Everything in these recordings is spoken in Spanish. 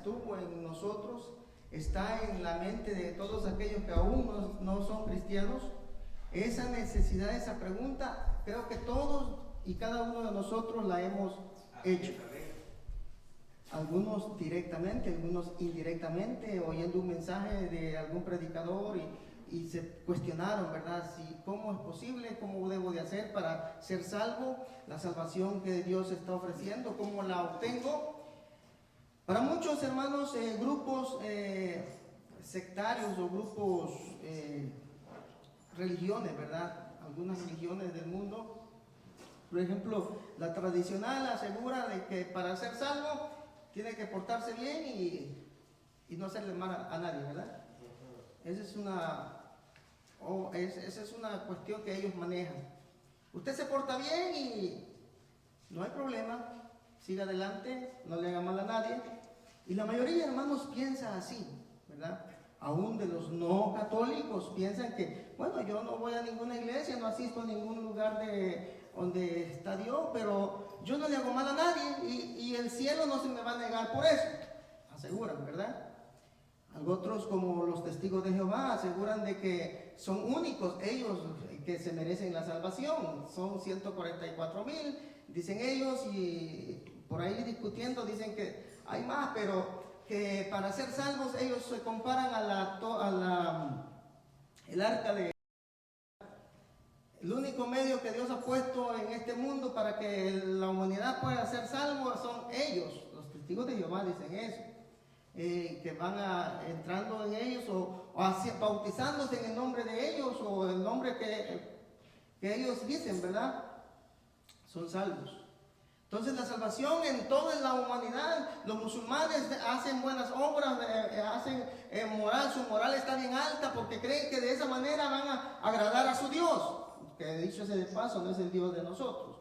estuvo en nosotros, está en la mente de todos aquellos que aún no son cristianos. Esa necesidad, esa pregunta, creo que todos y cada uno de nosotros la hemos hecho. Algunos directamente, algunos indirectamente, oyendo un mensaje de algún predicador y se cuestionaron, ¿verdad? Si cómo es posible, cómo debo de hacer para ser salvo, la salvación que Dios está ofreciendo, cómo la obtengo. Para muchos hermanos, grupos sectarios o grupos, religiones, ¿verdad? Algunas religiones del mundo, por ejemplo, la tradicional asegura de que para ser salvo tiene que portarse bien y no hacerle mal a nadie, ¿verdad? Esa es una cuestión que ellos manejan. Usted se porta bien y no hay problema, siga adelante, no le haga mal a nadie. Y la mayoría, hermanos, piensa así, ¿verdad? Aún de los no católicos piensan que, bueno, yo no voy a ninguna iglesia, no asisto a ningún lugar donde está Dios, pero yo no le hago mal a nadie y el cielo no se me va a negar por eso, aseguran, ¿verdad? Otros, como los testigos de Jehová, aseguran de que son únicos ellos que se merecen la salvación. Son 144,000, dicen ellos, y por ahí discutiendo dicen que hay más, pero que para ser salvos ellos se comparan el arca de... El único medio que Dios ha puesto en este mundo para que la humanidad pueda ser salvo son ellos. Los testigos de Jehová dicen eso. Que van entrando en ellos o bautizándose en el nombre de ellos o el nombre que ellos dicen, ¿verdad? Son salvos. Entonces la salvación en toda la humanidad, los musulmanes hacen buenas obras, hacen moral, su moral está bien alta porque creen que de esa manera van a agradar a su Dios, que dicho sea de paso no es el Dios de nosotros.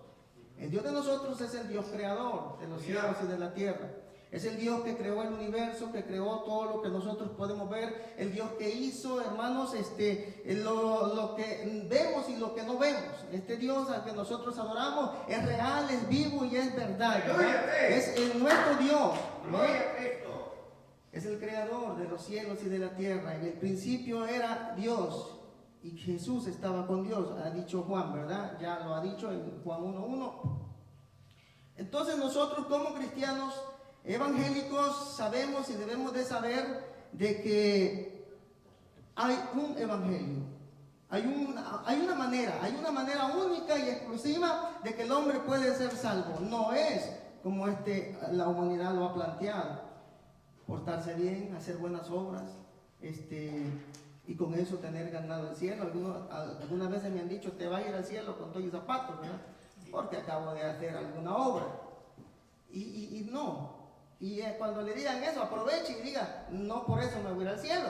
El Dios de nosotros es el Dios creador de los cielos y de la tierra. Es el Dios que creó el universo, que creó todo lo que nosotros podemos ver. El Dios que hizo, hermanos, lo que vemos y lo que no vemos. Este Dios al que nosotros adoramos es real, es vivo y es verdad, ¿verdad? Es nuestro Dios, ¿no? Es el creador de los cielos y de la tierra. En el principio era Dios y Jesús estaba con Dios, ha dicho Juan, ¿verdad? Ya lo ha dicho en Juan 1:1. Entonces nosotros como cristianos evangélicos sabemos y debemos de saber de que hay un evangelio, hay una manera única y exclusiva de que el hombre puede ser salvo. No es como la humanidad lo ha planteado, portarse bien, hacer buenas obras, y con eso tener ganado el cielo. Algunas veces me han dicho, te va a ir al cielo con todos los zapatos, ¿verdad? Porque acabo de hacer alguna obra. Y no. Y cuando le digan eso, aproveche y diga, no por eso me voy al cielo,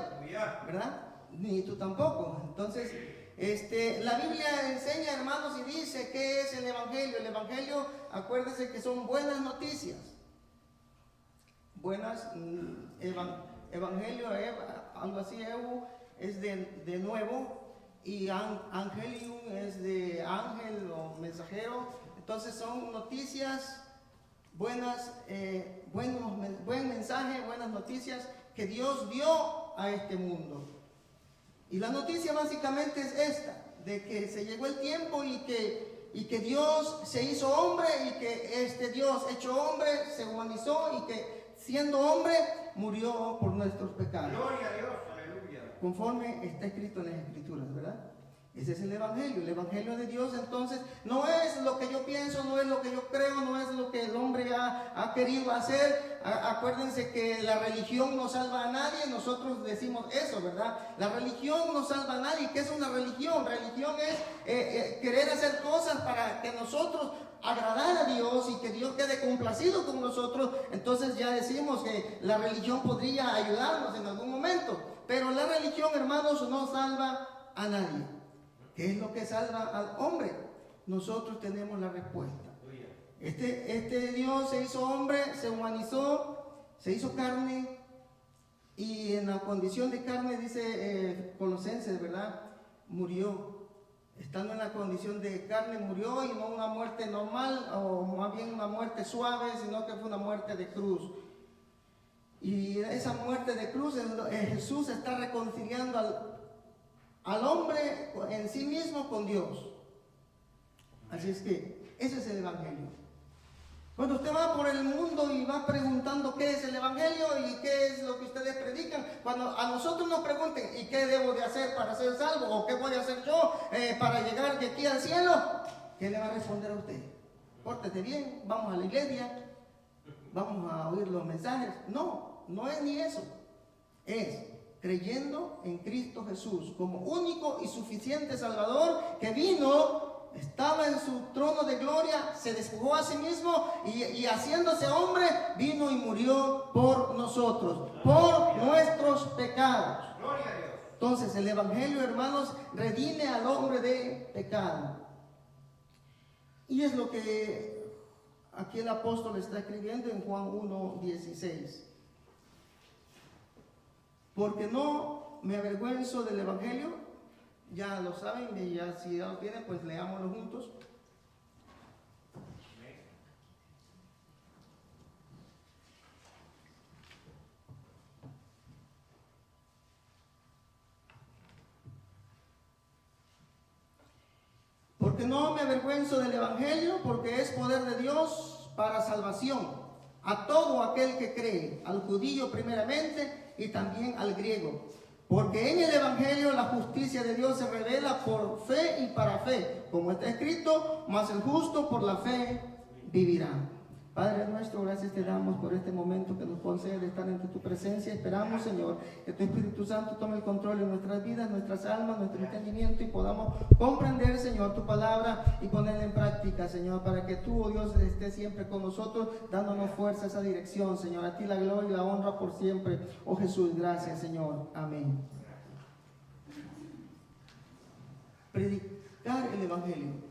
¿verdad? Ni tú tampoco. Entonces, la Biblia enseña, hermanos, y dice qué es el evangelio. El evangelio, acuérdense que son buenas noticias. Evangelio, algo así, es de nuevo, y angelium es de ángel o mensajero. Entonces son noticias buenas, buen mensaje, buenas noticias que Dios dio a este mundo. Y la noticia básicamente es esta, de que se llegó el tiempo y que Dios se hizo hombre y que este Dios hecho hombre se humanizó y que siendo hombre murió por nuestros pecados. Gloria a Dios, aleluya. Conforme está escrito en las Escrituras, ¿verdad? Ese es el evangelio de Dios. Entonces no es lo que yo pienso, no es lo que yo creo, no es lo que el hombre ha querido hacer. Acuérdense que la religión no salva a nadie. Nosotros decimos eso, ¿verdad? La religión no salva a nadie. ¿Qué es una religión? Religión es querer hacer cosas para que nosotros agradar a Dios y que Dios quede complacido con nosotros. Entonces ya decimos que la religión podría ayudarnos en algún momento, pero la religión, hermanos, no salva a nadie. ¿Qué es lo que salva al hombre? Nosotros tenemos la respuesta. Este Dios se hizo hombre, se humanizó, se hizo carne, y en la condición de carne, dice Colosenses, ¿verdad? Murió. Estando en la condición de carne murió, y no una muerte normal o más bien una muerte suave, sino que fue una muerte de cruz. Y esa muerte de cruz, Jesús está reconciliando al hombre en sí mismo con Dios. Así es que ese es el Evangelio. Cuando usted va por el mundo y va preguntando qué es el Evangelio y qué es lo que ustedes predican, cuando a nosotros nos pregunten ¿y qué debo de hacer para ser salvo? ¿O qué voy a hacer yo para llegar de aquí al cielo? ¿Qué le va a responder a usted? Pórtete bien, vamos a la iglesia, vamos a oír los mensajes. No, no es ni eso. Es creyendo en Cristo Jesús como único y suficiente Salvador que vino, estaba en su trono de gloria, se despojó a sí mismo y haciéndose hombre, vino y murió por nosotros, por nuestros pecados. Entonces el Evangelio, hermanos, redime al hombre de pecado. Y es lo que aquí el apóstol está escribiendo en Juan 1:16. Porque no me avergüenzo del Evangelio. Ya lo saben, y ya si ya lo tienen, pues leámoslo juntos. Porque no me avergüenzo del Evangelio, porque es poder de Dios para salvación a todo aquel que cree, al judío primeramente y también al griego. Porque en el Evangelio la justicia de Dios se revela por fe y para fe, como está escrito, mas el justo por la fe vivirá. Padre nuestro, gracias te damos por este momento que nos concede de estar ante tu presencia. Esperamos, Señor, que tu Espíritu Santo tome el control en nuestras vidas, nuestras almas, nuestro entendimiento y podamos comprender, Señor, tu palabra y ponerla en práctica, Señor, para que tú, oh Dios, estés siempre con nosotros, dándonos fuerza a esa dirección, Señor. A ti la gloria y la honra por siempre. Oh Jesús, gracias, Señor. Amén. Predicar el Evangelio.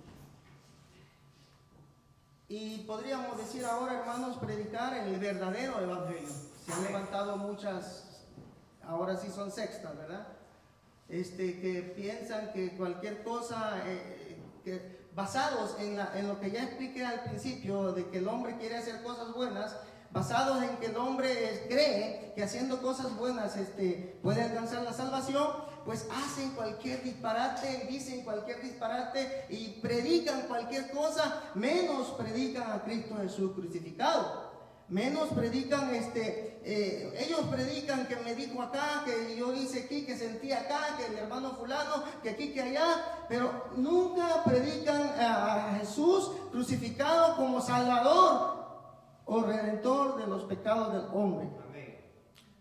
Y podríamos decir ahora, hermanos, predicar el verdadero Evangelio. Se han levantado muchas, ahora sí son sextas, ¿verdad? Que piensan que cualquier cosa, que basados en lo que ya expliqué al principio, de que el hombre quiere hacer cosas buenas, basados en que el hombre cree que haciendo cosas buenas puede alcanzar la salvación, pues hacen cualquier disparate, dicen cualquier disparate y predican cualquier cosa, menos predican a Cristo Jesús crucificado. Menos predican, ellos predican que me dijo acá, que yo hice aquí, que sentí acá, que el hermano fulano, que aquí, que allá, pero nunca predican a Jesús crucificado como Salvador o Redentor de los pecados del hombre. Amén.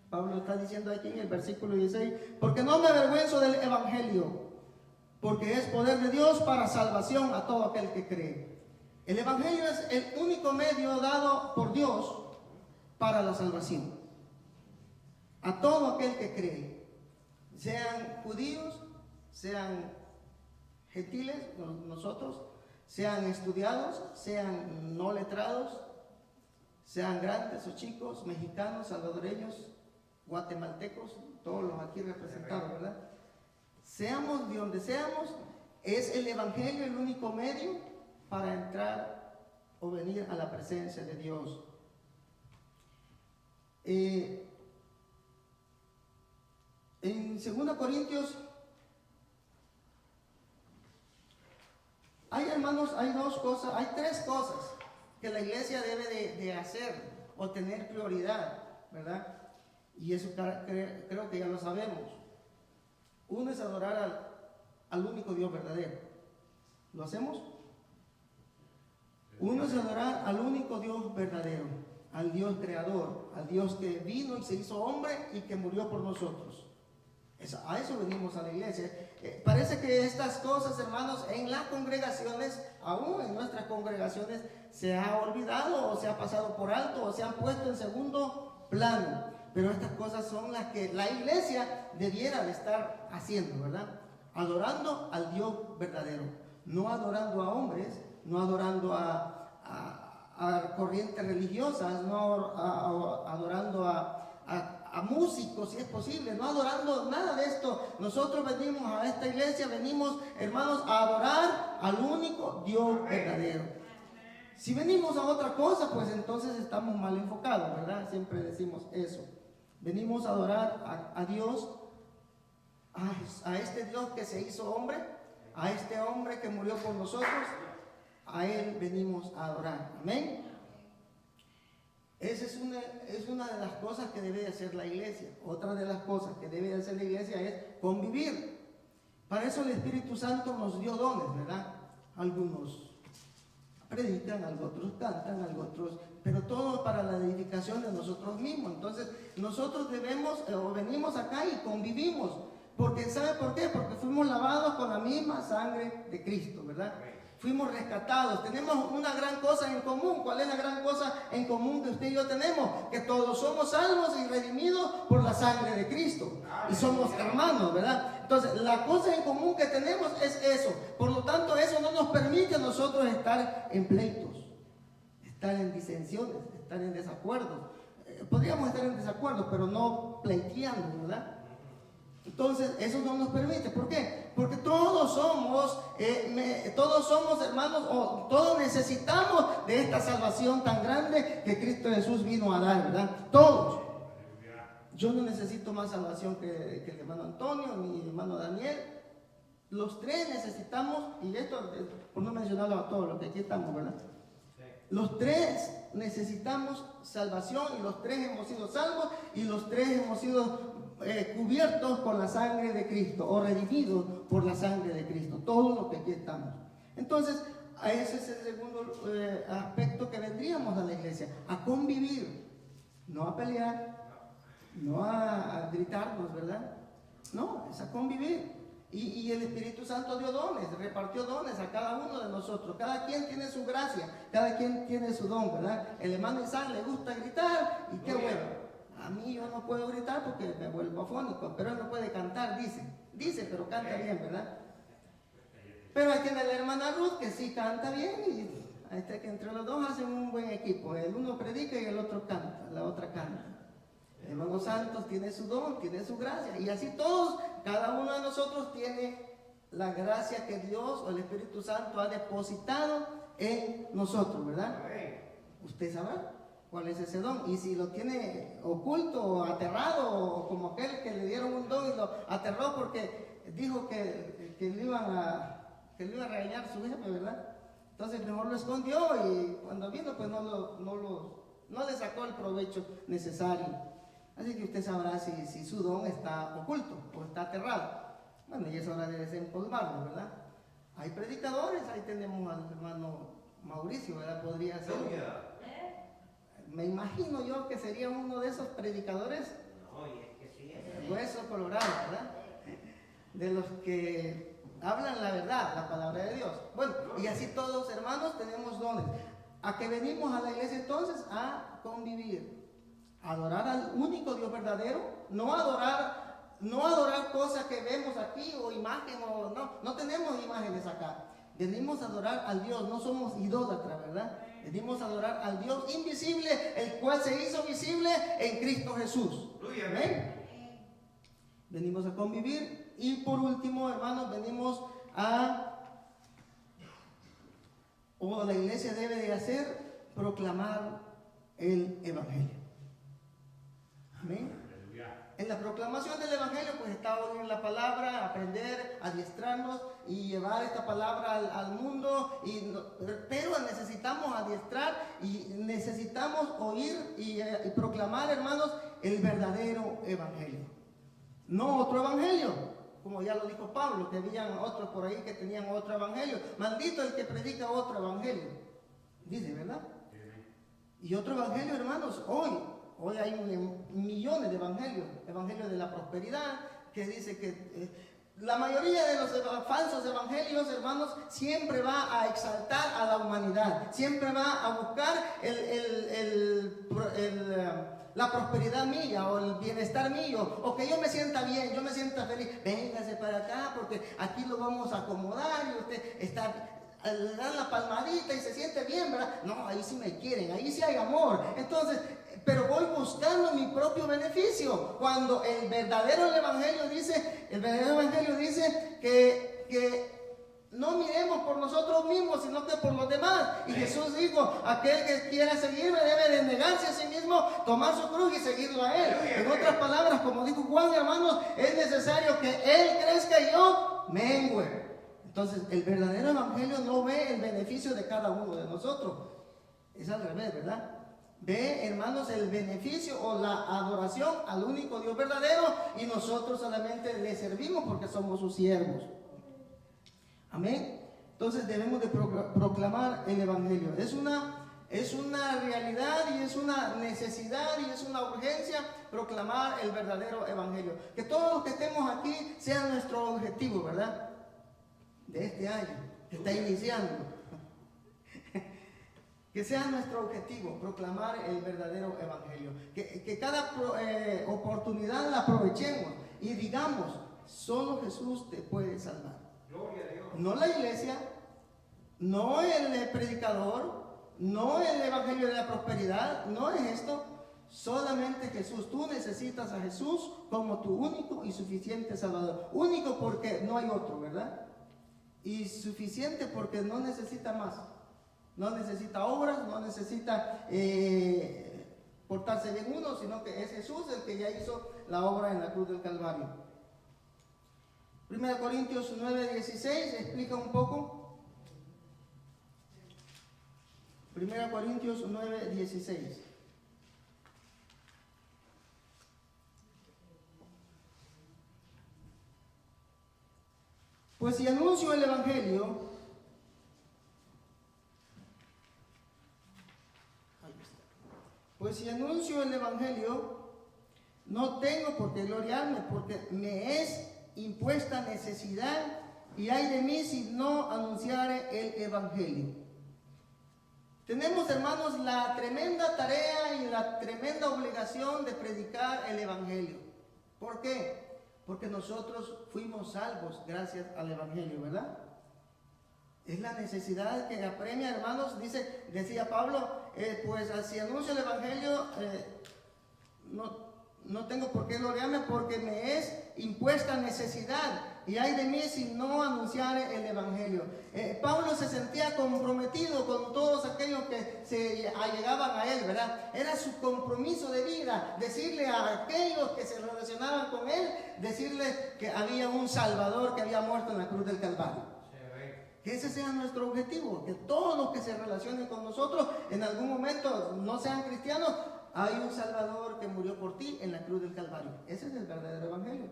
Pablo está diciendo aquí en el versículo 16, porque no me avergüenzo del Evangelio, porque es poder de Dios para salvación a todo aquel que cree. El Evangelio es el único medio dado por Dios para la salvación a todo aquel que cree, sean judíos, sean gentiles, nosotros, sean estudiados, sean no letrados, sean grandes o chicos, mexicanos, salvadoreños, guatemaltecos, todos los aquí representados, ¿verdad? Seamos de donde seamos, es el Evangelio el único medio para entrar o venir a la presencia de Dios. En 2 Corintios, hermanos, hay tres cosas que la iglesia debe de hacer o tener prioridad, ¿verdad? Y eso creo que ya lo sabemos. Uno es adorar al único Dios verdadero. ¿Lo hacemos? Uno es adorar al único Dios verdadero, al Dios creador, al Dios que vino y se hizo hombre y que murió por nosotros. A eso venimos a la iglesia. Parece que estas cosas, hermanos, en las congregaciones, aún en nuestras congregaciones, se ha olvidado o se ha pasado por alto o se han puesto en segundo plano. Pero estas cosas son las que la iglesia debiera de estar haciendo, ¿verdad? Adorando al Dios verdadero, no adorando a hombres, no adorando a corrientes religiosas, no adorando a músicos, si es posible, no adorando nada de esto. Nosotros venimos a esta iglesia, venimos, hermanos, a adorar al único Dios verdadero. Si venimos a otra cosa, pues entonces estamos mal enfocados, ¿verdad? Siempre decimos eso. Venimos a adorar a Dios, a este Dios que se hizo hombre, a este hombre que murió por nosotros. A Él venimos a adorar. Amén. Esa es una de las cosas que debe de hacer la iglesia. Otra de las cosas que debe de hacer la iglesia es convivir. Para eso el Espíritu Santo nos dio dones, ¿verdad? Algunos predican, otros cantan, otros, pero todo para la edificación de nosotros mismos. Entonces nosotros venimos acá y convivimos. Porque ¿sabe por qué? Porque fuimos lavados con la misma sangre de Cristo, ¿verdad? Fuimos rescatados, tenemos una gran cosa en común. ¿Cuál es la gran cosa en común que usted y yo tenemos? Que todos somos salvos y redimidos por la sangre de Cristo. Y somos hermanos, ¿verdad? Entonces, la cosa en común que tenemos es eso. Por lo tanto, eso no nos permite a nosotros estar en pleitos, estar en disensiones, estar en desacuerdos. Podríamos estar en desacuerdos, pero no pleiteando, ¿verdad? Entonces, eso no nos permite. ¿Por qué? Porque todos somos hermanos, o todos necesitamos de esta salvación tan grande que Cristo Jesús vino a dar, ¿verdad? Todos. Yo no necesito más salvación que el hermano Antonio ni el hermano Daniel. Los tres necesitamos, y esto por no mencionarlo a todos los que aquí estamos, ¿verdad? Los tres necesitamos salvación, y los tres hemos sido salvos, y los tres hemos sido cubiertos con la sangre de Cristo, o redimidos por la sangre de Cristo, todos los que aquí estamos. Entonces, ese es el segundo aspecto que vendríamos a la iglesia, a convivir, no a pelear, no a gritarnos, ¿verdad? No, es a convivir. Y el Espíritu Santo dio dones, repartió dones a cada uno de nosotros. Cada quien tiene su gracia, cada quien tiene su don, ¿verdad? El hermano Isaac le gusta gritar, y qué bueno. A mí yo no puedo gritar porque me vuelvo afónico, pero él no puede cantar, dice, pero canta bien, ¿verdad? Pero hay que tener la hermana Ruth que sí canta bien, y que entre los dos hacen un buen equipo. El uno predica y el otro canta, la otra canta. El hermano Santos tiene su don, tiene su gracia, y así todos, cada uno de nosotros tiene la gracia que Dios o el Espíritu Santo ha depositado en nosotros, ¿verdad? Usted sabrá cuál es ese don, y si lo tiene oculto o aterrado, o como aquel que le dieron un don y lo aterró porque dijo que le iba a regañar su jefe, ¿verdad? Entonces mejor lo escondió, y cuando vino pues no le sacó el provecho necesario. Así que usted sabrá si su don está oculto o está aterrado. Bueno, y es hora de desempolvarlo, ¿verdad? Hay predicadores, ahí tenemos al hermano Mauricio, ¿verdad? Podría ser. Me imagino yo que sería uno de esos predicadores. No, y es que sí es. Hueso colorado, ¿verdad? De los que hablan la verdad, la palabra de Dios. Bueno, y así todos, hermanos, tenemos dones. ¿A qué venimos a la iglesia entonces? A convivir. Adorar al único Dios verdadero, no adorar cosas que vemos aquí, o imágenes, no tenemos imágenes acá. Venimos a adorar al Dios, no somos idólatras, ¿verdad? Venimos a adorar al Dios invisible, el cual se hizo visible en Cristo Jesús. ¿Amén? Venimos a convivir, y por último, hermanos, la iglesia debe de hacer, proclamar el Evangelio. Amén. En la proclamación del Evangelio pues está oír la palabra, aprender, adiestrarnos y llevar esta palabra al mundo, pero necesitamos adiestrar y necesitamos oír y proclamar, hermanos, el verdadero Evangelio. No otro Evangelio, como ya lo dijo Pablo, que habían otros por ahí que tenían otro Evangelio. Maldito el que predica otro Evangelio, dice, ¿verdad? Y otro Evangelio, hermanos, Hoy hay millones de evangelios. Evangelio de la prosperidad, que dice que la mayoría de los falsos evangelios, hermanos, siempre va a exaltar a la humanidad. Siempre va a buscar la prosperidad mía, o el bienestar mío, o que yo me sienta bien, yo me sienta feliz. Véngase para acá porque aquí lo vamos a acomodar, y usted le dan la palmadita y se siente bien, ¿verdad? No, ahí sí me quieren, ahí sí hay amor. Entonces, pero voy buscando mi propio beneficio, cuando el verdadero evangelio dice que no miremos por nosotros mismos, sino que por los demás. Y Jesús dijo, aquel que quiera seguirme debe de negarse a sí mismo, tomar su cruz y seguirlo a Él. En otras palabras, como dijo Juan, hermanos, es necesario que Él crezca y yo mengüe. Entonces, el verdadero evangelio no ve el beneficio de cada uno de nosotros. Es al revés, ¿verdad? Ve, hermanos, el beneficio o la adoración al único Dios verdadero, y nosotros solamente le servimos porque somos sus siervos. Amén. Entonces debemos de proclamar el evangelio. Es una realidad y es una necesidad y es una urgencia proclamar el verdadero evangelio. Que todos los que estemos aquí sea nuestro objetivo, ¿verdad? De este año que está iniciando. Que sea nuestro objetivo proclamar el verdadero evangelio. Que cada oportunidad la aprovechemos y digamos, solo Jesús te puede salvar. Gloria a Dios. No la iglesia, no el predicador, no el evangelio de la prosperidad, no es esto. Solamente Jesús. Tú necesitas a Jesús como tu único y suficiente Salvador. Único porque no hay otro, ¿verdad? Y suficiente porque no necesita más. No necesita obras, no necesita portarse bien uno, sino que es Jesús el que ya hizo la obra en la cruz del Calvario. 1 Corintios 9:16 explica un poco. 1 Corintios 9:16. Pues si anuncio el evangelio, no tengo por qué gloriarme, porque me es impuesta necesidad, y ay de mí si no anunciare el evangelio. Tenemos, hermanos, la tremenda tarea y la tremenda obligación de predicar el evangelio. ¿Por qué? Porque nosotros fuimos salvos gracias al evangelio, ¿verdad? Es la necesidad que apremia, hermanos. Decía Pablo, pues si anuncio el evangelio, no tengo por qué gloriarme, porque me es impuesta necesidad, y ay de mí si no anunciare el evangelio. Pablo se sentía comprometido con todos aquellos que se allegaban a él, ¿verdad? Era su compromiso de vida, decirle a aquellos que se relacionaban con él, decirles que había un Salvador que había muerto en la cruz del Calvario. Que ese sea nuestro objetivo, que todos los que se relacionen con nosotros en algún momento no sean cristianos, hay un Salvador que murió por ti en la cruz del Calvario. Ese es el verdadero evangelio.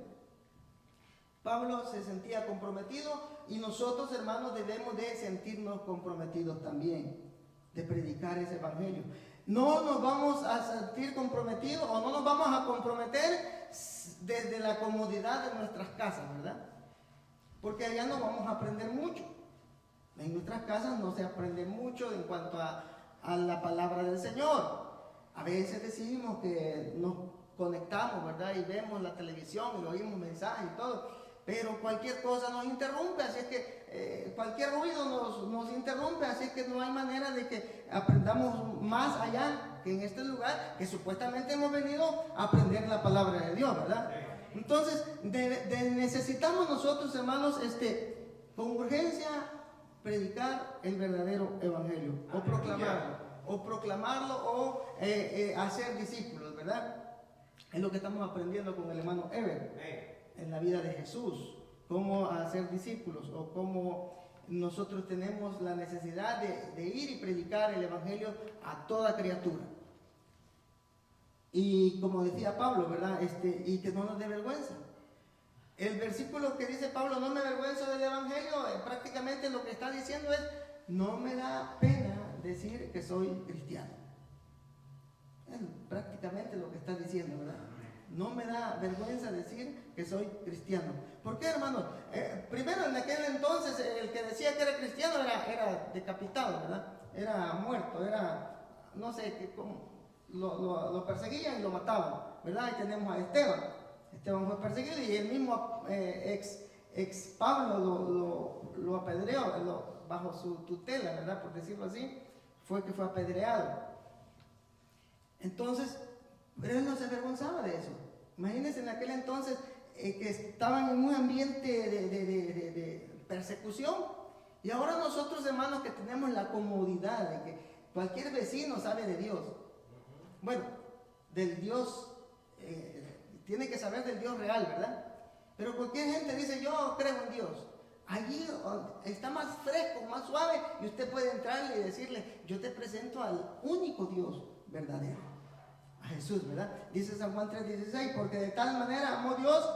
Pablo se sentía comprometido, y nosotros, hermanos, debemos de sentirnos comprometidos también de predicar ese evangelio. No nos vamos a sentir comprometidos, o no nos vamos a comprometer desde la comodidad de nuestras casas, ¿verdad? Porque allá no vamos a aprender mucho. En nuestras casas no se aprende mucho en cuanto a la palabra del Señor. A veces decimos que nos conectamos, ¿verdad? Y vemos la televisión y oímos mensajes y todo. Pero cualquier cosa nos interrumpe, así es que cualquier ruido nos interrumpe, así es que no hay manera de que aprendamos más allá que en este lugar, que supuestamente hemos venido a aprender la palabra de Dios, ¿verdad? Entonces, necesitamos nosotros, hermanos, con urgencia, predicar el verdadero evangelio, o proclamarlo, o hacer discípulos, ¿verdad? Es lo que estamos aprendiendo con el hermano Ever en la vida de Jesús, cómo hacer discípulos, o cómo nosotros tenemos la necesidad de ir y predicar el evangelio a toda criatura. Y como decía Pablo, ¿verdad? Y que no nos dé vergüenza. El versículo que dice Pablo, no me avergüenzo del evangelio, prácticamente lo que está diciendo es, no me da pena decir que soy cristiano. Es prácticamente lo que está diciendo, ¿verdad? No me da vergüenza decir que soy cristiano. ¿Por qué, hermanos? Primero, en aquel entonces, el que decía que era cristiano era decapitado, ¿verdad? Era muerto, no sé, lo perseguían y lo mataban, ¿verdad? Y tenemos a Esteban. Esteban fue perseguido, y el mismo ex Pablo lo apedreó, bajo su tutela, ¿verdad? Por decirlo así, fue apedreado. Entonces, pero él no se avergonzaba de eso. Imagínense en aquel entonces que estaban en un ambiente de persecución, Y ahora nosotros, hermanos, que tenemos la comodidad de que cualquier vecino sabe de Dios. Bueno, del Dios, tiene que saber del Dios real, ¿verdad? Pero cualquier gente dice, yo creo en Dios. Allí está más fresco, más suave, y usted puede entrar y decirle, yo te presento al único Dios verdadero, a Jesús, ¿verdad? Dice San Juan 3:16, porque de tal manera amó Dios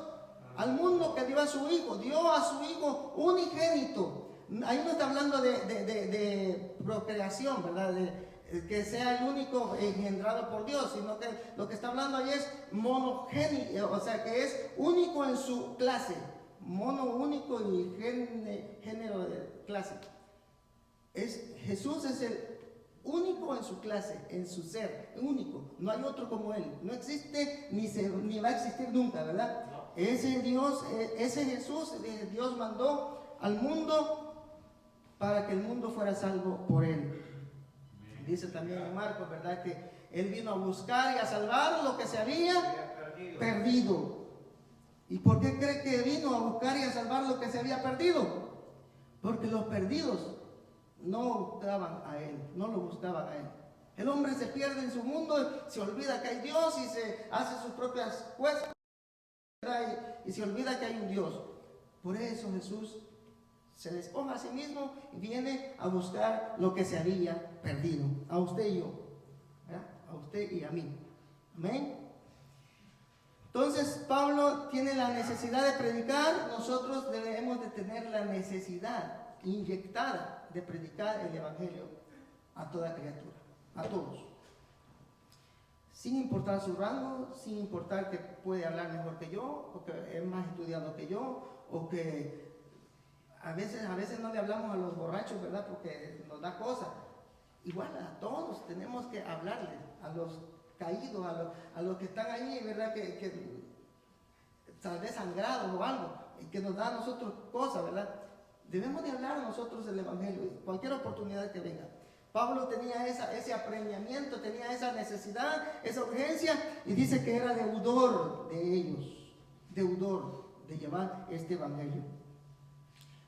al mundo que dio a su Hijo unigénito. Ahí no está hablando de procreación, ¿verdad? Que sea el único engendrado por Dios, sino que lo que está hablando ahí es monogénito, o sea que es único en su clase, mono único y género de clase. Jesús es el único en su clase, en su ser, único, no hay otro como Él, no existe ni va a existir nunca, ¿verdad? Ese Dios, ese Jesús, Dios mandó al mundo para que el mundo fuera salvo por Él. Dice también en Marcos, ¿verdad? Que Él vino a buscar y a salvar lo que se había perdido. ¿Y por qué cree que vino a buscar y a salvar lo que se había perdido? Porque los perdidos no buscaban a Él, no lo buscaban a Él. El hombre se pierde en su mundo, se olvida que hay Dios y se hace sus propias cosas y se olvida que hay un Dios. Por eso Jesús se despoja a sí mismo y viene a buscar lo que se había perdido, a usted y yo, ¿verdad? A usted y a mí. Amén. Entonces Pablo tiene la necesidad de predicar, nosotros debemos de tener la necesidad inyectada de predicar el Evangelio a toda criatura, a todos, sin importar su rango, sin importar que puede hablar mejor que yo, o que es más estudiado que yo, o que a veces no le hablamos a los borrachos, ¿verdad? Porque nos da cosa. Igual a todos tenemos que hablarles, a los caídos, a los que están ahí, ¿verdad? Que tal vez sangrados o algo, y que nos da a nosotros cosas, ¿verdad? Debemos de hablar a nosotros el Evangelio, cualquier oportunidad que venga. Pablo tenía ese apremiamiento, tenía esa necesidad, esa urgencia, y dice que era deudor de ellos, deudor de llevar este Evangelio.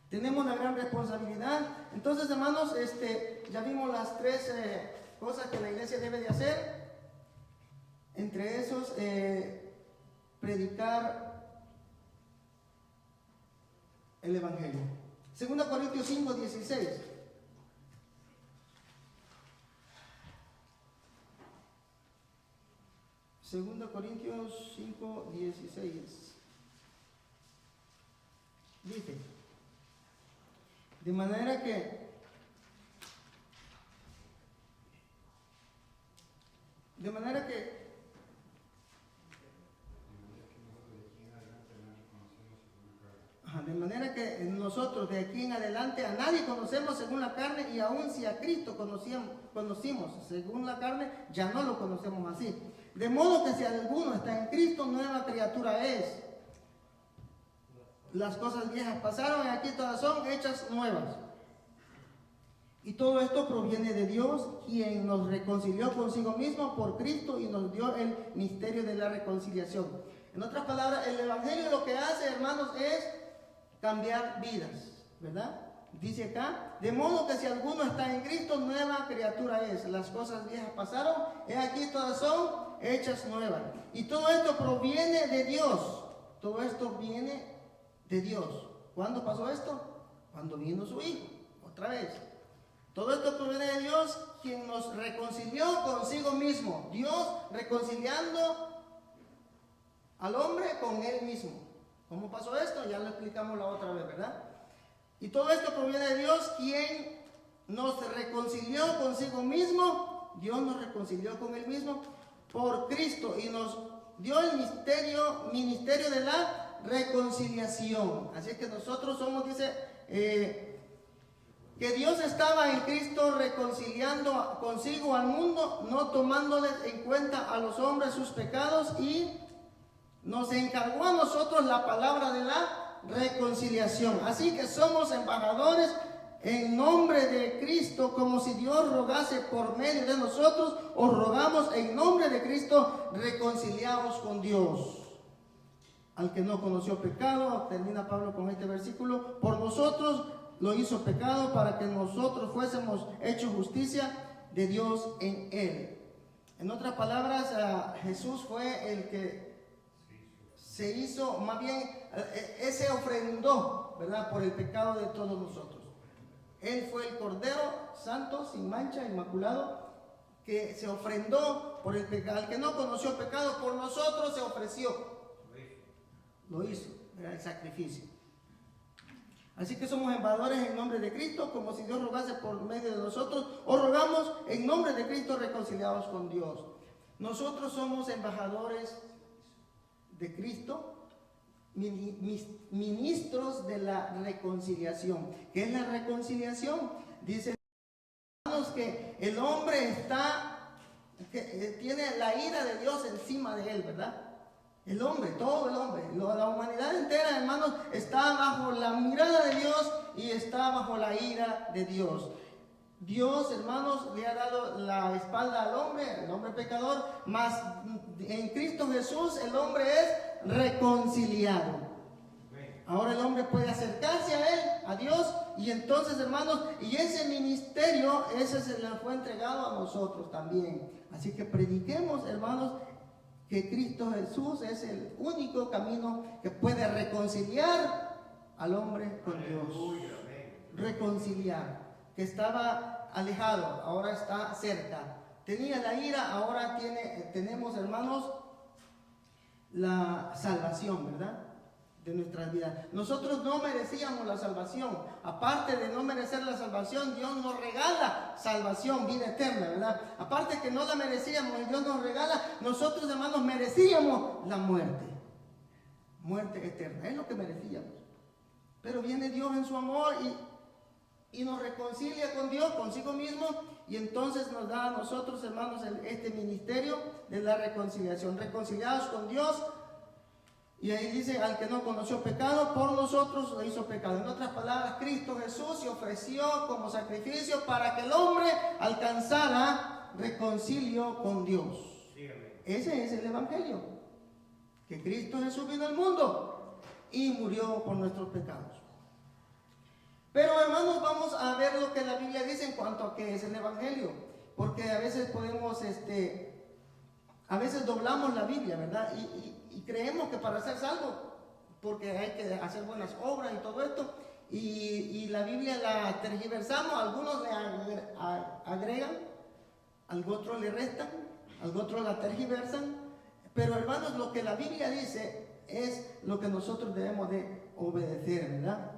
Tenemos una gran responsabilidad. Entonces, hermanos, ya vimos las tres cosas que la iglesia debe de hacer. Entre esos, predicar el Evangelio. 2 Corintios 5:16. 2 Corintios 5:16. Dice, de manera que nosotros de aquí en adelante a nadie conocemos según la carne, y aun si a Cristo conocimos según la carne, ya no lo conocemos así. De modo que si alguno está en Cristo, nueva criatura es. Las cosas viejas pasaron y aquí todas son hechas nuevas. Y todo esto proviene de Dios, quien nos reconcilió consigo mismo por Cristo y nos dio el misterio de la reconciliación. En otras palabras, el Evangelio lo que hace, hermanos, es cambiar vidas, ¿verdad? Dice acá, de modo que si alguno está en Cristo, nueva criatura es. Las cosas viejas pasaron, y aquí todas son hechas nuevas. Y todo esto proviene de Dios. Todo esto viene de Dios. ¿Cuándo pasó esto? Cuando vino su Hijo, otra vez. Todo esto proviene de Dios, quien nos reconcilió consigo mismo. Dios reconciliando al hombre con Él mismo. ¿Cómo pasó esto? Ya lo explicamos la otra vez, ¿verdad? Y todo esto proviene de Dios, quien nos reconcilió consigo mismo. Dios nos reconcilió con Él mismo por Cristo y nos dio el ministerio de la reconciliación. Así que nosotros somos, dice, que Dios estaba en Cristo reconciliando consigo al mundo, no tomándoles en cuenta a los hombres sus pecados, y nos encargó a nosotros la palabra de la reconciliación. Así que somos embajadores en nombre de Cristo, como si Dios rogase por medio de nosotros. Os rogamos en nombre de Cristo, reconciliados con Dios. Al que no conoció pecado, termina Pablo con este versículo, por nosotros lo hizo pecado para que nosotros fuésemos hechos justicia de Dios en él. En otras palabras, Jesús fue el que se hizo, más bien, ese ofrendó, ¿verdad?, por el pecado de todos nosotros. Él fue el Cordero Santo, sin mancha, inmaculado, que se ofrendó por el pecado. El que no conoció pecado, por nosotros se ofreció. Lo hizo, era el sacrificio. Así que somos embajadores en nombre de Cristo, como si Dios rogase por medio de nosotros, o rogamos en nombre de Cristo reconciliados con Dios. Nosotros somos embajadores de Cristo, ministros de la reconciliación. ¿Qué es la reconciliación? Dice que el hombre tiene la ira de Dios encima de él, ¿verdad? El hombre, todo el hombre, la humanidad entera, hermanos, está bajo la mirada de Dios y está bajo la ira de Dios. Dios, hermanos, le ha dado la espalda al hombre, el hombre pecador, mas en Cristo Jesús el hombre es reconciliado. Ahora el hombre puede acercarse a él, a Dios, y entonces, hermanos, y ese ministerio, ese se le fue entregado a nosotros también. Así que prediquemos, hermanos, que Cristo Jesús es el único camino que puede reconciliar al hombre con Dios. Reconciliar, que estaba alejado, ahora está cerca. Tenía la ira, ahora tenemos, hermanos, la salvación, ¿verdad?, de nuestras vidas. Nosotros no merecíamos la salvación. Aparte de no merecer la salvación, Dios nos regala salvación, vida eterna, ¿verdad? Aparte que no la merecíamos y Dios nos regala, nosotros, hermanos, merecíamos la muerte. Muerte eterna, es lo que merecíamos. Pero viene Dios en su amor y nos reconcilia con Dios, consigo mismo, y entonces nos da a nosotros, hermanos, este ministerio de la reconciliación. Reconciliados con Dios. Y ahí dice, al que no conoció pecado, por nosotros lo hizo pecado. En otras palabras, Cristo Jesús se ofreció como sacrificio para que el hombre alcanzara reconcilio con Dios. Ese es el Evangelio. Que Cristo Jesús vino al mundo y murió por nuestros pecados. Pero, hermanos, vamos a ver lo que la Biblia dice en cuanto a qué es el Evangelio. Porque a veces podemos, a veces doblamos la Biblia, ¿verdad? Y creemos que para ser salvos, porque hay que hacer buenas obras y todo esto, y la Biblia la tergiversamos, algunos le agregan, algo otros le restan, algo otros la tergiversan, pero, hermanos, lo que la Biblia dice es lo que nosotros debemos de obedecer, ¿verdad?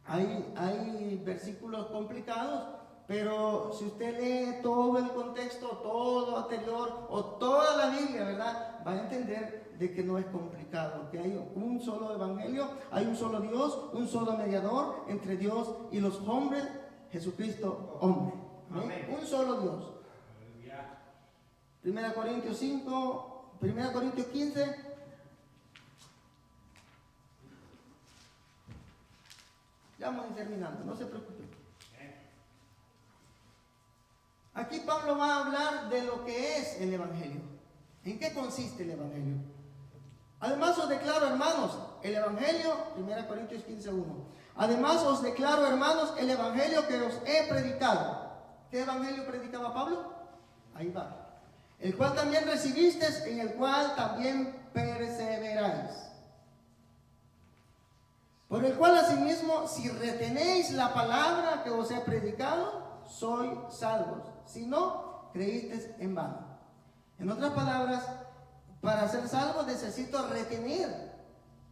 Hay versículos complicados, pero si usted lee todo el contexto, todo lo anterior o toda la Biblia, ¿verdad?, va a entender de que no es complicado, que hay un solo evangelio, hay un solo Dios, un solo mediador entre Dios y los hombres, Jesucristo hombre. ¿Amén? Un solo Dios. 1 Corintios 5, 1 Corintios 15. Ya vamos a ir terminando, no se preocupen. Aquí Pablo va a hablar de lo que es el Evangelio. ¿En qué consiste el Evangelio? Además os declaro, hermanos, el Evangelio, 1 Corintios 15:1. Además os declaro, hermanos, el Evangelio que os he predicado. ¿Qué Evangelio predicaba Pablo? Ahí va. El cual también recibisteis, en el cual también perseveráis. Por el cual asimismo, si retenéis la palabra que os he predicado, sois salvos. Si no, creísteis en vano. En otras palabras, para ser salvo necesito retener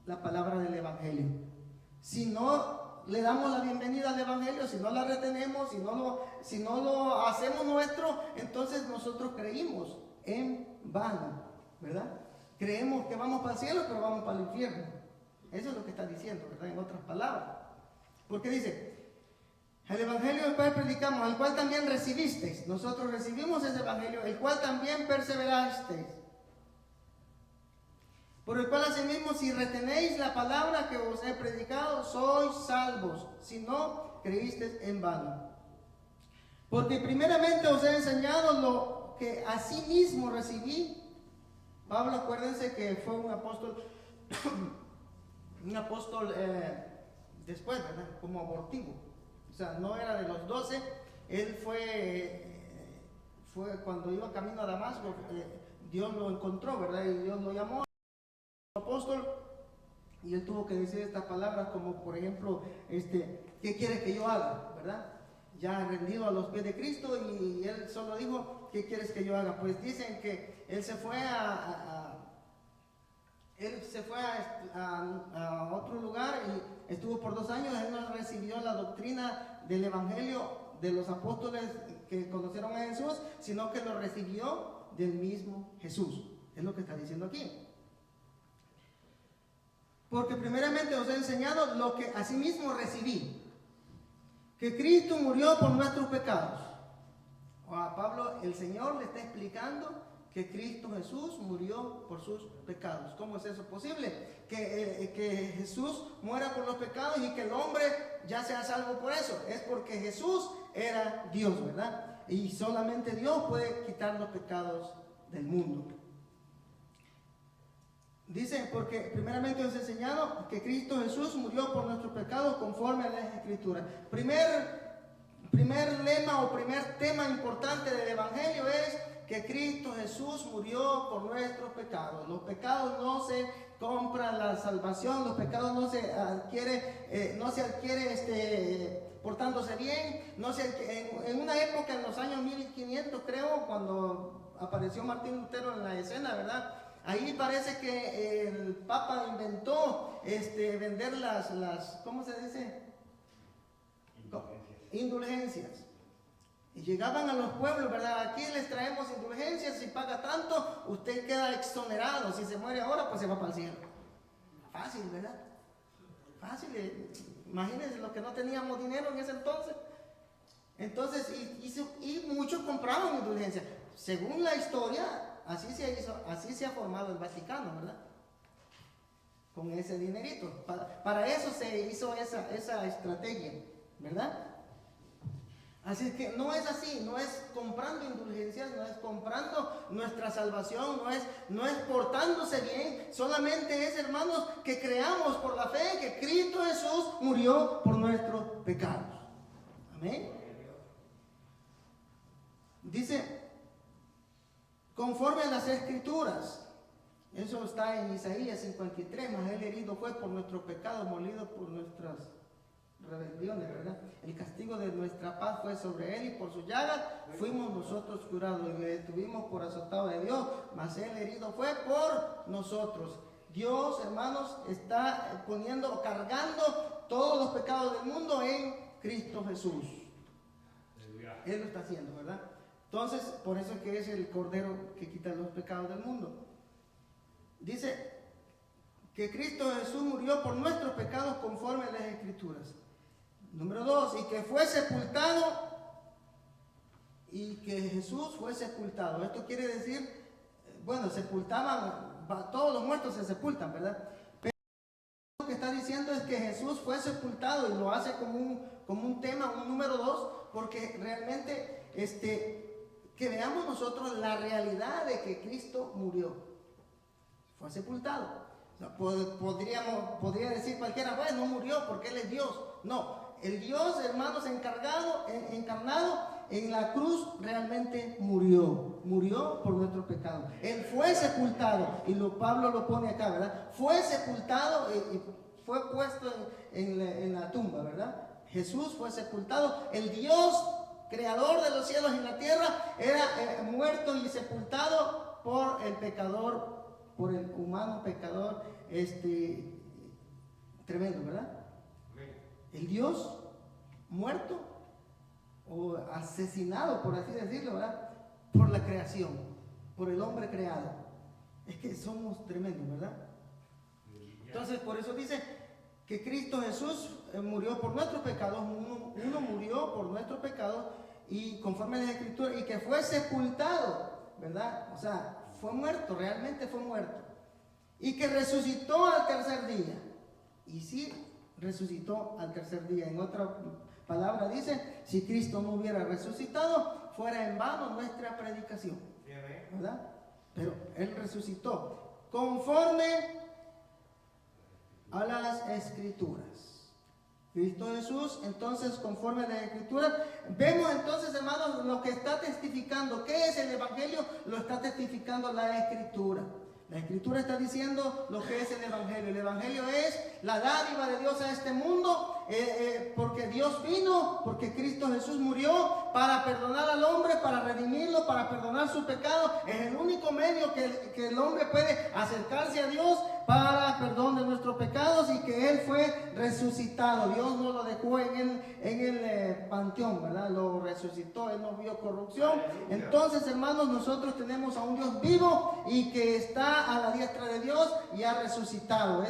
la palabra del Evangelio. Si no le damos la bienvenida al Evangelio, si no la retenemos, si no lo hacemos nuestro, entonces nosotros creímos en vano, ¿verdad? Creemos que vamos para el cielo, pero vamos para el infierno. Eso es lo que está diciendo, ¿verdad? En otras palabras. Porque dice, el Evangelio del cual predicamos, al cual también recibisteis. Nosotros recibimos ese Evangelio, el cual también perseverasteis. Por el cual asimismo, si retenéis la palabra que os he predicado, sois salvos. Si no, creísteis en vano. Porque primeramente os he enseñado lo que asimismo recibí. Pablo, acuérdense que fue un apóstol después, ¿verdad? Como abortivo. O sea, no era de los 12. Él fue cuando iba camino a Damasco, Dios lo encontró, ¿verdad? Y Dios lo llamó apóstol, y él tuvo que decir estas palabras como, por ejemplo, ¿qué quieres que yo haga? ¿Verdad? Ya rendido a los pies de Cristo, y él solo dijo, ¿qué quieres que yo haga? Pues dicen que él se fue a otro lugar y estuvo por 2 años. Él no recibió la doctrina del evangelio de los apóstoles que conocieron a Jesús, sino que lo recibió del mismo Jesús. Es lo que está diciendo aquí. Porque primeramente os he enseñado lo que asimismo recibí, que Cristo murió por nuestros pecados. A Pablo, el Señor le está explicando que Cristo Jesús murió por sus pecados. ¿Cómo es eso posible? Que Jesús muera por los pecados y que el hombre ya sea salvo por eso. Es porque Jesús era Dios, ¿verdad? Y solamente Dios puede quitar los pecados del mundo. Dice, porque primeramente os he enseñado que Cristo Jesús murió por nuestros pecados conforme a las Escrituras. Primer lema o primer tema importante del Evangelio es que Cristo Jesús murió por nuestros pecados. Los pecados no se compran, la salvación, los pecados no se adquiere, portándose bien. En una época, en los años 1500 creo, cuando apareció Martín Lutero en la escena, ¿verdad? Ahí parece que el Papa inventó vender las ¿cómo se dice? Indulgencias. Y llegaban a los pueblos, ¿verdad? Aquí les traemos indulgencias, si paga tanto, usted queda exonerado. Si se muere ahora, pues se va para el cielo. Fácil, ¿verdad? Fácil. Imagínense los que no teníamos dinero en ese entonces. Entonces, y muchos compraban indulgencias. Según la historia, así se ha formado el Vaticano, ¿verdad? Con ese dinerito. Para eso se hizo esa estrategia, ¿verdad? Así que no es así, no es comprando indulgencias, no es comprando nuestra salvación, no es portándose bien, solamente es, hermanos, que creamos por la fe que Cristo Jesús murió por nuestros pecados. Amén. Dice, conforme a las Escrituras, eso está en Isaías 53, mas él herido fue por nuestros pecados, molido por nuestras rebeliones, ¿verdad? El castigo de nuestra paz fue sobre él y por su llaga fuimos nosotros curados, y le tuvimos por azotado de Dios, mas él herido fue por nosotros. Dios, hermanos, está cargando todos los pecados del mundo en Cristo Jesús. Él lo está haciendo, ¿verdad? Entonces, por eso es que es el Cordero que quita los pecados del mundo. Dice que Cristo Jesús murió por nuestros pecados conforme a las Escrituras. Número 2, y que fue sepultado, y que Jesús fue sepultado. Esto quiere decir, bueno, sepultaban, todos los muertos se sepultan, ¿verdad? Pero lo que está diciendo es que Jesús fue sepultado, y lo hace como un tema, un número 2, porque realmente que veamos nosotros la realidad de que Cristo murió, fue sepultado. O sea, podría decir cualquiera, bueno, no murió porque Él es Dios. No. El Dios, hermanos, encarnado en la cruz realmente murió por nuestros pecados. Él fue sepultado, y Pablo lo pone acá, ¿verdad? Fue sepultado y fue puesto en la tumba, ¿verdad? Jesús fue sepultado. El Dios, creador de los cielos y la tierra, era muerto y sepultado por el pecador, por el humano pecador, tremendo, ¿verdad? El Dios muerto o asesinado, por así decirlo, ¿verdad? Por la creación, por el hombre creado. Es que somos tremendos, ¿verdad? Entonces, por eso dice que Cristo Jesús murió por nuestros pecados. Uno murió por nuestros pecados, y conforme a las Escrituras, y que fue sepultado, ¿verdad? O sea, fue muerto, realmente fue muerto. Y que resucitó al tercer día. Y sí, resucitó al tercer día. En otra palabra dice, si Cristo no hubiera resucitado, fuera en vano nuestra predicación, ¿verdad? Pero Él resucitó conforme a las Escrituras. Cristo Jesús, entonces, conforme a la Escritura, vemos entonces, hermanos, lo que está testificando. ¿Qué es el Evangelio? Lo está testificando la Escritura. La Escritura está diciendo lo que es el Evangelio. El Evangelio es la dádiva de Dios a este mundo, porque Dios vino, porque Cristo Jesús murió para perdonar al hombre, para redimirlo, para perdonar su pecado. Es el único medio que el hombre puede acercarse a Dios para perdón de nuestros pecados, y que Él fue resucitado. Dios no lo dejó en el panteón, ¿verdad? Lo resucitó, Él no vio corrupción. Entonces, hermanos, nosotros tenemos a un Dios vivo y que está a la diestra de Dios y ha resucitado.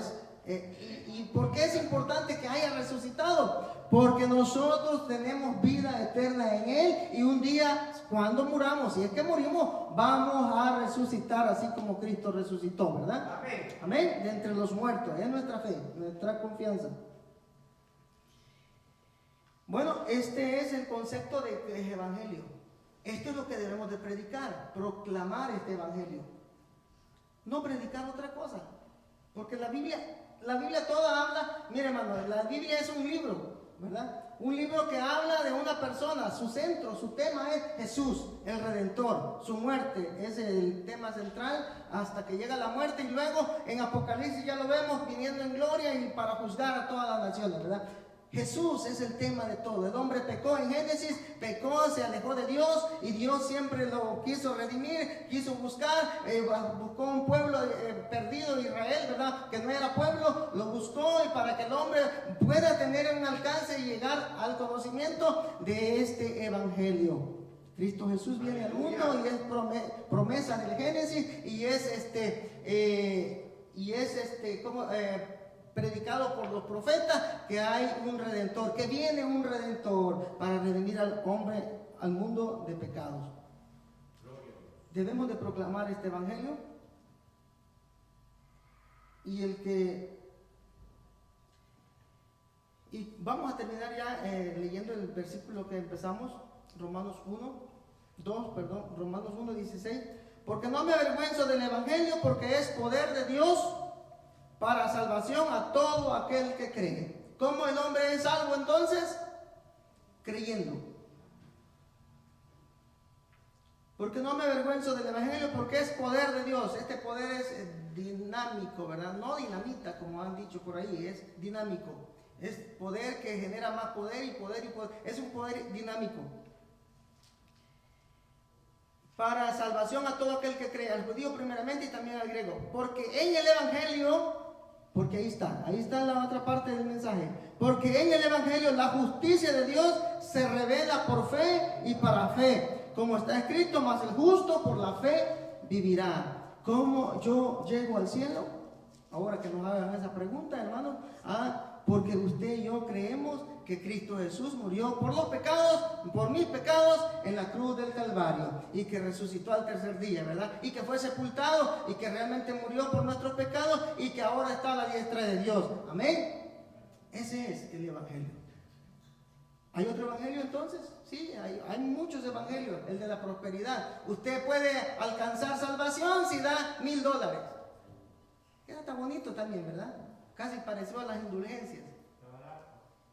¿Y por qué es importante que haya resucitado? Porque nosotros tenemos vida eterna en Él, y un día, cuando muramos, si es que morimos, vamos a resucitar así como Cristo resucitó, ¿verdad? Amén. Amén. De entre los muertos. Es nuestra fe, nuestra confianza. Bueno, este es el concepto de evangelio. Esto es lo que debemos de predicar, proclamar este evangelio. No predicar otra cosa. Porque la Biblia toda habla, mire, hermano, la Biblia es un libro, ¿verdad? Un libro que habla de una persona. Su centro, su tema es Jesús, el Redentor. Su muerte es el tema central hasta que llega la muerte, y luego en Apocalipsis ya lo vemos viniendo en gloria y para juzgar a todas las naciones, ¿verdad? Jesús es el tema de todo. El hombre pecó en Génesis, pecó, se alejó de Dios, y Dios siempre lo quiso redimir, quiso buscar, buscó un pueblo perdido, Israel, ¿verdad? Que no era pueblo, lo buscó, y para que el hombre pueda tener un alcance y llegar al conocimiento de este evangelio. Cristo Jesús viene al mundo y es promesa del Génesis, y es predicado por los profetas, que hay un redentor, que viene un redentor para redimir al hombre, al mundo de pecados. Debemos de proclamar este evangelio, y vamos a terminar ya leyendo el versículo que empezamos, Romanos 1:16. Porque no me avergüenzo del evangelio, porque es poder de Dios para salvación a todo aquel que cree. ¿Cómo el hombre es salvo entonces? Creyendo. Porque no me avergüenzo del evangelio, porque es poder de Dios. Este poder es dinámico, ¿verdad? No dinamita, como han dicho por ahí, es dinámico. Es poder que genera más poder y poder y poder. Es un poder dinámico. Para salvación a todo aquel que cree, al judío primeramente y también al griego. Porque en el evangelio, porque ahí está la otra parte del mensaje. Porque en el evangelio la justicia de Dios se revela por fe y para fe. Como está escrito, mas el justo por la fe vivirá. ¿Cómo yo llego al cielo? Ahora que nos hagan esa pregunta, hermano. Porque usted y yo creemos que Cristo Jesús murió por los pecados, por mis pecados, en la cruz del Calvario, y que resucitó al tercer día, ¿verdad? Y que fue sepultado, y que realmente murió por nuestros pecados, y que ahora está a la diestra de Dios. Amén. Ese es el evangelio. ¿Hay otro evangelio entonces? Sí, hay muchos evangelios. El de la prosperidad. Usted puede alcanzar salvación si da $1,000. Queda tan bonito también, ¿verdad? Casi pareció a las indulgencias,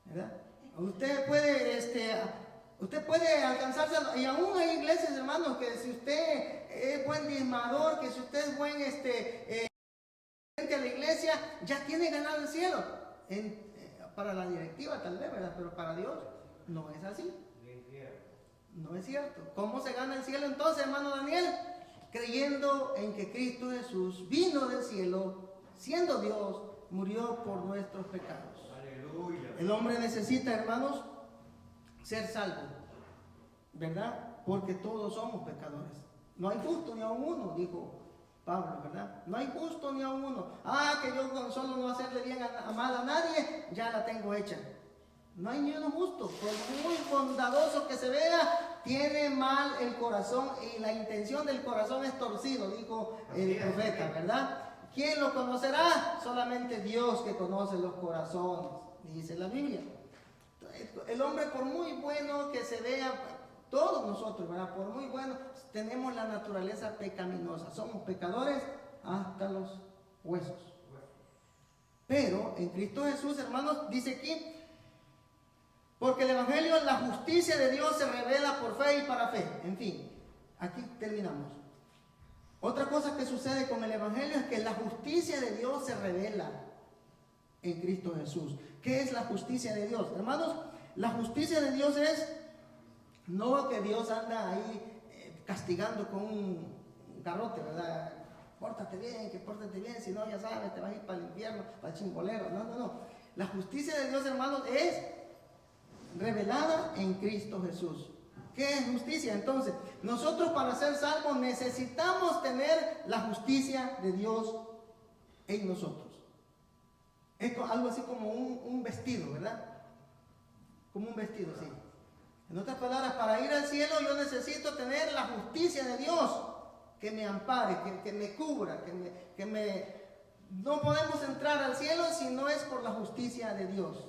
¿verdad? Usted puede alcanzarse, y aún hay iglesias, hermanos, que si usted es buen diezmador, que si usted es buen frente a la iglesia, ya tiene ganado el cielo. Para la directiva tal vez, ¿verdad? Pero para Dios no es así. No es cierto. ¿Cómo se gana el cielo entonces, hermano Daniel? Creyendo en que Cristo Jesús vino del cielo, siendo Dios, murió por nuestros pecados. Aleluya. El hombre necesita, hermanos, ser salvo, ¿verdad? Porque todos somos pecadores. No hay justo ni a uno, dijo Pablo, ¿verdad? No hay justo ni a uno. Que yo con solo no hacerle bien a mal a nadie, ya la tengo hecha. No hay ni uno justo. Por muy bondadoso que se vea, tiene mal el corazón, y la intención del corazón es torcido, dijo el profeta, ¿verdad? ¿Quién lo conocerá? Solamente Dios, que conoce los corazones, dice la Biblia. El hombre, por muy bueno que se vea, todos nosotros, ¿verdad? Por muy bueno, tenemos la naturaleza pecaminosa. Somos pecadores hasta los huesos. Pero en Cristo Jesús, hermanos, dice aquí, Porque el Evangelio, la justicia de Dios se revela por fe y para fe. En fin, aquí terminamos. Otra cosa que sucede con el Evangelio es que la justicia de Dios se revela en Cristo Jesús. ¿Qué es la justicia de Dios? Hermanos, la justicia de Dios es no que Dios anda ahí castigando con un garrote, ¿verdad? Pórtate bien, si no, ya sabes, te vas a ir para el infierno, para el chimbolero. No, no, no. La justicia de Dios, hermanos, es revelada en Cristo Jesús. ¿Qué es justicia? Entonces, nosotros para ser salvos necesitamos tener la justicia de Dios en nosotros. Es algo así como un vestido, ¿verdad? Como un vestido, sí. En otras palabras, para ir al cielo yo necesito tener la justicia de Dios que me ampare, que me cubra, No podemos entrar al cielo si no es por la justicia de Dios.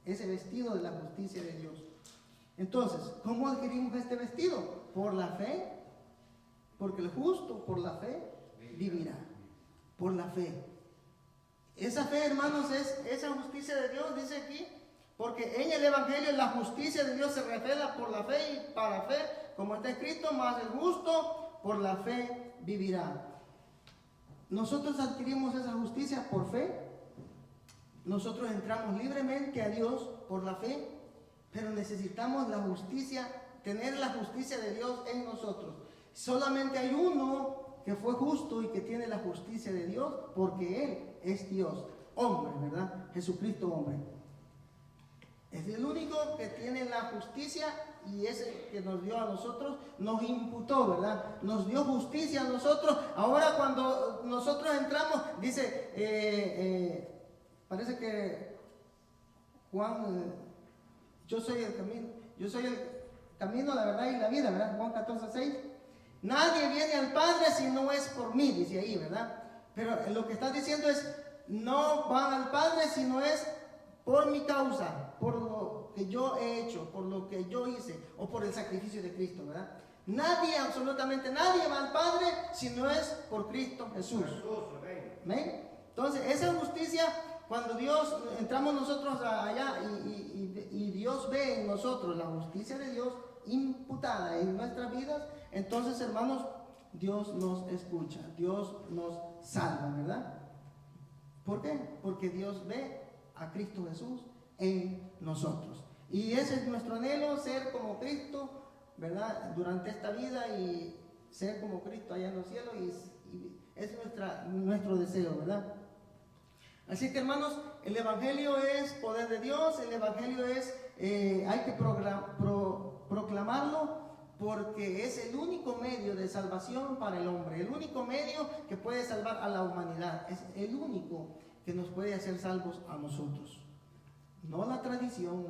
Ese vestido de la justicia de Dios. Entonces, ¿cómo adquirimos este vestido? Por la fe. Porque el justo por la fe vivirá. Por la fe. Esa fe, hermanos, es esa justicia de Dios, dice aquí. Porque en el Evangelio la justicia de Dios se revela por la fe y para fe. Como está escrito, más el justo por la fe vivirá. Nosotros adquirimos esa justicia por fe. Nosotros entramos libremente a Dios por la fe, pero necesitamos la justicia, tener la justicia de Dios en nosotros. Solamente hay uno que fue justo y que tiene la justicia de Dios, porque Él es Dios, hombre, ¿verdad? Jesucristo hombre. Es el único que tiene la justicia y ese que nos dio a nosotros, nos imputó, ¿verdad? Nos dio justicia a nosotros. Ahora cuando nosotros entramos, dice... parece que Juan, yo soy el camino, la verdad y la vida, ¿verdad? Juan 14:6. Nadie viene al Padre si no es por mí, dice ahí, ¿verdad? Pero lo que está diciendo es, no van al Padre si no es por mi causa, por lo que yo he hecho, por lo que yo hice, o por el sacrificio de Cristo, ¿verdad? Nadie, absolutamente nadie va al Padre si no es por Cristo Jesús. ¿Amén? Entonces, esa justicia... Cuando Dios, entramos nosotros allá y Dios ve en nosotros la justicia de Dios imputada en nuestras vidas, entonces, hermanos, Dios nos escucha, Dios nos salva, ¿verdad? ¿Por qué? Porque Dios ve a Cristo Jesús en nosotros. Y ese es nuestro anhelo, ser como Cristo, ¿verdad? Durante esta vida y ser como Cristo allá en los cielos, y es nuestro deseo, ¿verdad? Así que, hermanos, el Evangelio es poder de Dios, el Evangelio es, hay que proclamarlo porque es el único medio de salvación para el hombre, el único medio que puede salvar a la humanidad, es el único que nos puede hacer salvos a nosotros. No la tradición,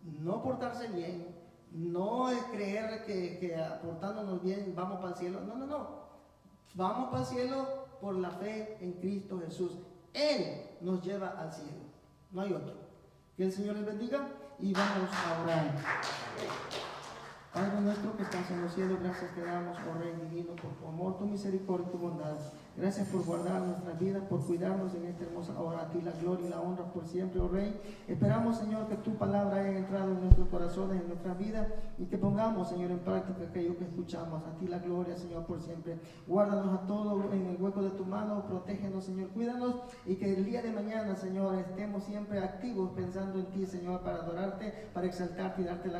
no portarse bien, no es creer que portándonos bien vamos para el cielo, no. Vamos para el cielo por la fe en Cristo Jesús. Él nos lleva al cielo, no hay otro. Que el Señor les bendiga y vamos a orar. Padre nuestro que estás en los cielos, gracias te damos, oh Rey divino, por tu amor, tu misericordia y tu bondad. Gracias por guardar nuestras vidas, por cuidarnos en esta hermosa hora. A ti la gloria y la honra por siempre, oh Rey. Esperamos, Señor, que tu palabra haya entrado en nuestros corazones, en nuestras vidas, y que pongamos, Señor, en práctica aquello que escuchamos. A ti la gloria, Señor, por siempre. Guárdanos a todos en el hueco de tu mano, protégenos, Señor, cuídanos, y que el día de mañana, Señor, estemos siempre activos pensando en ti, Señor, para adorarte, para exaltarte y darte la gloria.